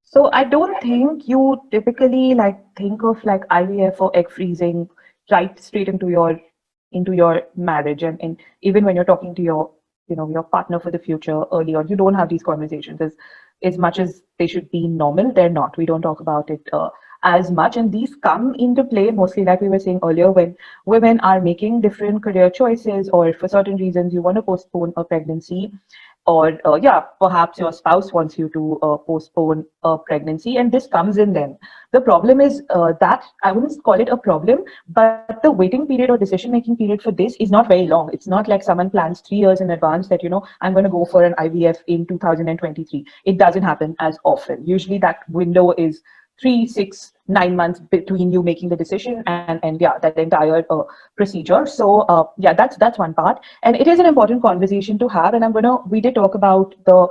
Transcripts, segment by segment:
So I don't think you typically like think of like IVF or egg freezing right straight into your marriage, and even when you're talking to your your partner for the future early on, you don't have these conversations as much as they should be normal. They're not. We don't talk about it as much, and these come into play mostly like we were saying earlier when women are making different career choices, or for certain reasons you want to postpone a pregnancy, or yeah, perhaps your spouse wants you to postpone a pregnancy, and this comes in. Then the problem is that I wouldn't call it a problem, but the waiting period or decision making period for this is not very long. It's not like someone plans 3 years in advance that I'm going to go for an IVF in 2023. It doesn't happen as often. Usually that window is 3, 6, 9 months between you making the decision and yeah, that entire procedure. So yeah, that's one part, and it is an important conversation to have. And we did talk about the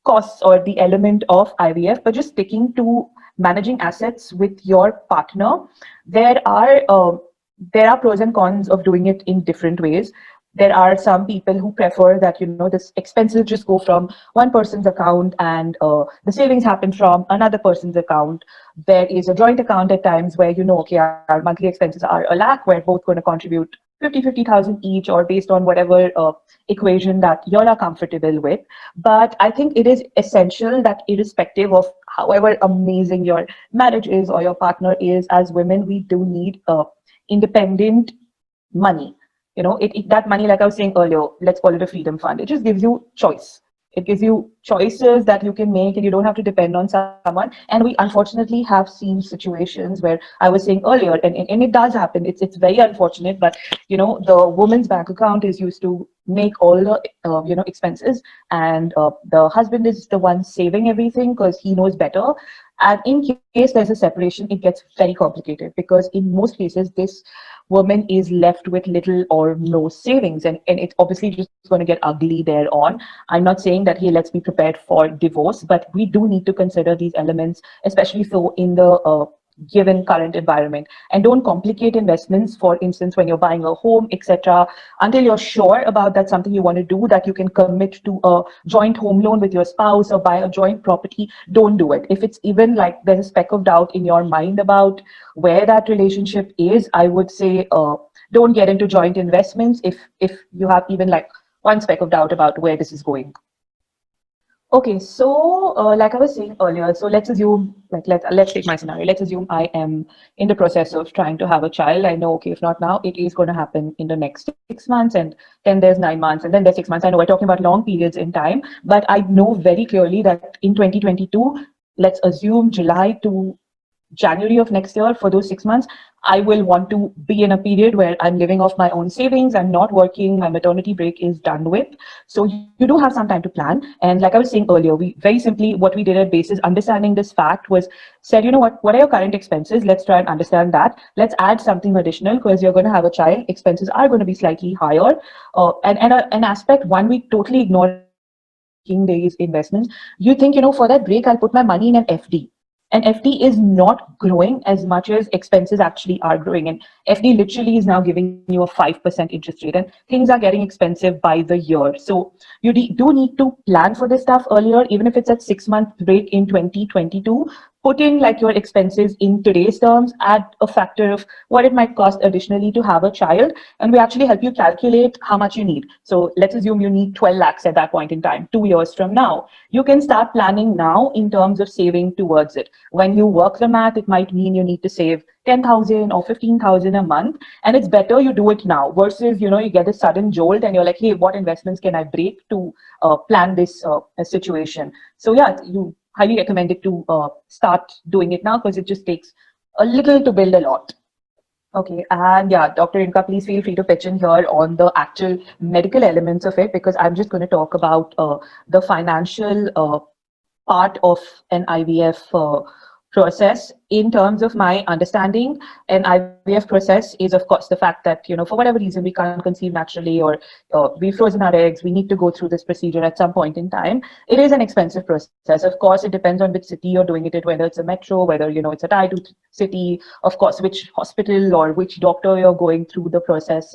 costs or the element of IVF, but just sticking to managing assets with your partner, there are uh, there are pros and cons of doing it in different ways. There are some people who prefer that this expenses just go from one person's account, and the savings happen from another person's account. There is a joint account at times where okay, our monthly expenses are a lakh, we're both going to contribute 50,000 each, or based on whatever equation that you all are comfortable with. But I think it is essential that irrespective of however amazing your marriage is or your partner is, as women, we do need independent money. That money, like I was saying earlier, let's call it a freedom fund. It just gives you choice. It gives you choices that you can make, and you don't have to depend on someone. And we unfortunately have seen situations where I was saying earlier, and it does happen. It's very unfortunate, but the woman's bank account is used to make all the expenses, and the husband is the one saving everything because he knows better. And in case there's a separation, it gets very complicated, because in most cases this woman is left with little or no savings, and it's obviously just going to get ugly there on. I'm not saying that, hey, let's be prepared for divorce, but we do need to consider these elements, especially so in the given current environment. And don't complicate investments, for instance, when you're buying a home, etc., until you're sure about that's something you want to do, that you can commit to a joint home loan with your spouse or buy a joint property. Don't do it. If it's even like there's a speck of doubt in your mind about where that relationship is, I would say don't get into joint investments if you have even like one speck of doubt about where this is going. Okay, so like I was saying earlier, so let's assume, like let's take my scenario. Let's assume I am in the process of trying to have a child. I know, okay, if not now, it is going to happen in the next 6 months, and then there's 9 months, and then there's 6 months. I know we're talking about long periods in time, but I know very clearly that in 2022, let's assume July to January of next year, for those 6 months, I will want to be in a period where I'm living off my own savings. I'm not working. My maternity break is done with. So you do have some time to plan. And like I was saying earlier, we very simply, what we did at basis understanding this fact was said, what are your current expenses? Let's try and understand that. Let's add something additional, because you're going to have a child. Expenses are going to be slightly higher. An aspect one we totally ignore in making these investments. You think, for that break, I'll put my money in an FD. And FD is not growing as much as expenses actually are growing. And FD literally is now giving you a 5% interest rate, and things are getting expensive by the year. So you do need to plan for this stuff earlier, even if it's at 6 month break in 2022. Put in like your expenses in today's terms, add a factor of what it might cost additionally to have a child, and we actually help you calculate how much you need. So let's assume you need 12 lakhs at that point in time, 2 years from now. You can start planning now in terms of saving towards it. When you work the math, it might mean you need to save 10,000 or 15,000 a month. And it's better you do it now versus, you get a sudden jolt and you're like, hey, what investments can I break to plan this situation? So yeah, you highly recommend it to start doing it now, because it just takes a little to build a lot. Okay, and yeah, Dr. Inka, please feel free to pitch in here on the actual medical elements of it, because I'm just going to talk about the financial part of an IVF process. In terms of my understanding, an IVF process is, of course, the fact that, for whatever reason, we can't conceive naturally, or we've frozen our eggs, we need to go through this procedure at some point in time. It is an expensive process. Of course, it depends on which city you're doing it in, whether it's a metro, whether, it's a Tier 2 city, of course, which hospital or which doctor you're going through the process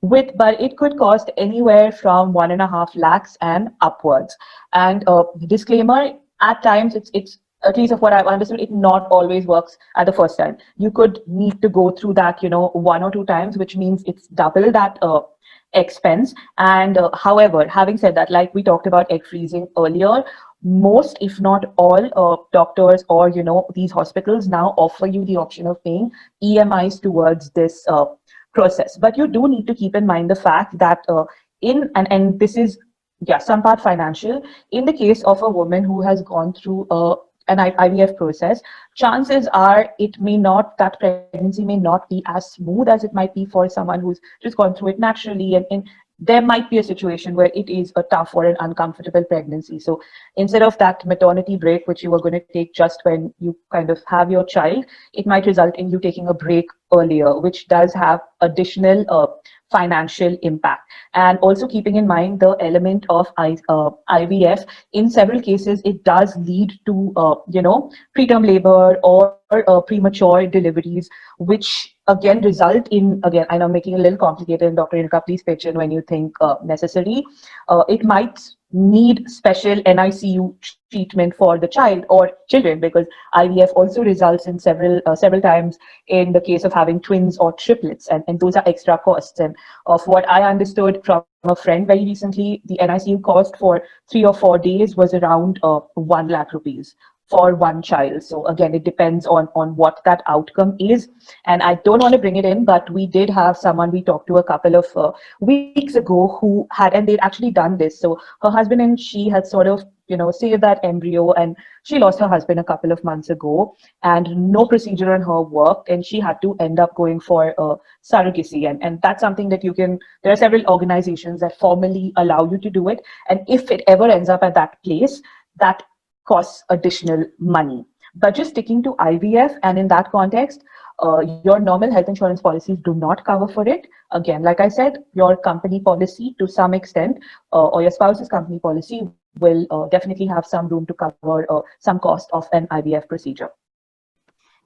with, but it could cost anywhere from 1.5 lakhs and upwards. And disclaimer, at times it's at least of what I've understood, it not always works at the first time. You could need to go through that, 1 or 2 times, which means it's double that expense. And however, having said that, like we talked about egg freezing earlier, most, if not all, doctors or these hospitals now offer you the option of paying EMIs towards this process. But you do need to keep in mind the fact that in and this is, yeah, some part financial. In the case of a woman who has gone through an IVF process, chances are that pregnancy may not be as smooth as it might be for someone who's just gone through it naturally. And there might be a situation where it is a tough or an uncomfortable pregnancy. So instead of that maternity break, which you are going to take just when you kind of have your child, it might result in you taking a break earlier, which does have additional financial impact. And also keeping in mind the element of IVF, in several cases, it does lead to, preterm labor or premature deliveries, which again result in, again, I know I'm making it a little complicated, and Dr. Inuka, please pitch in when you think necessary. It might need special NICU treatment for the child or children, because IVF also results in several times in the case of having twins or triplets, and those are extra costs. And of what I understood from a friend very recently, the NICU cost for 3 or 4 days was around 1 lakh rupees for one child. So again, it depends on what that outcome is. And I don't want to bring it in, but we did have someone we talked to a couple of weeks ago who had, and they'd actually done this. So her husband and she had sort of, saved that embryo, and she lost her husband a couple of months ago, and no procedure on her worked, and she had to end up going for surrogacy. And that's something that there are several organizations that formally allow you to do it. And if it ever ends up at that place, that costs additional money. But just sticking to IVF, and in that context, your normal health insurance policies do not cover for it. Again, like I said, your company policy to some extent, or your spouse's company policy, will definitely have some room to cover some cost of an IVF procedure.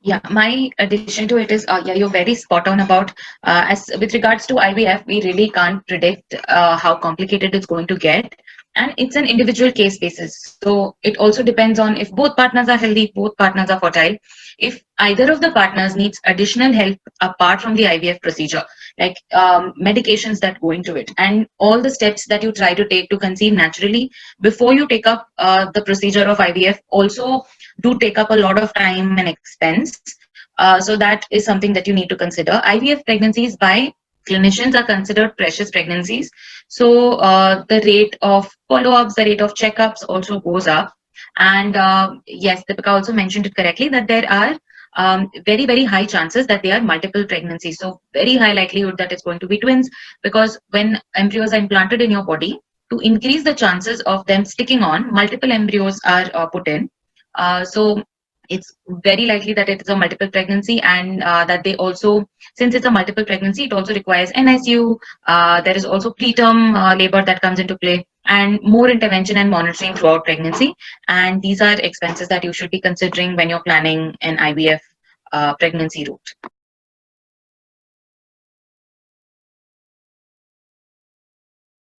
Yeah, my addition to it is, yeah, you're very spot on about, as with regards to IVF, we really can't predict how complicated it's going to get. And it's an individual case basis. So it also depends on if both partners are healthy, both partners are fertile. If either of the partners needs additional help apart from the IVF procedure, like medications that go into it, and all the steps that you try to take to conceive naturally before you take up the procedure of IVF, also do take up a lot of time and expense. So that is something that you need to consider. IVF pregnancies by clinicians are considered precious pregnancies. So the rate of follow-ups, the rate of checkups also goes up. And yes, Dipika also mentioned it correctly that there are very, very high chances that they are multiple pregnancies. So very high likelihood that it's going to be twins, because when embryos are implanted in your body, to increase the chances of them sticking on, multiple embryos are put in. So it's very likely that it is a multiple pregnancy, and that they also, since it's a multiple pregnancy, it also requires NICU. There is also preterm labor that comes into play, and more intervention and monitoring throughout pregnancy. And these are expenses that you should be considering when you're planning an IVF pregnancy route.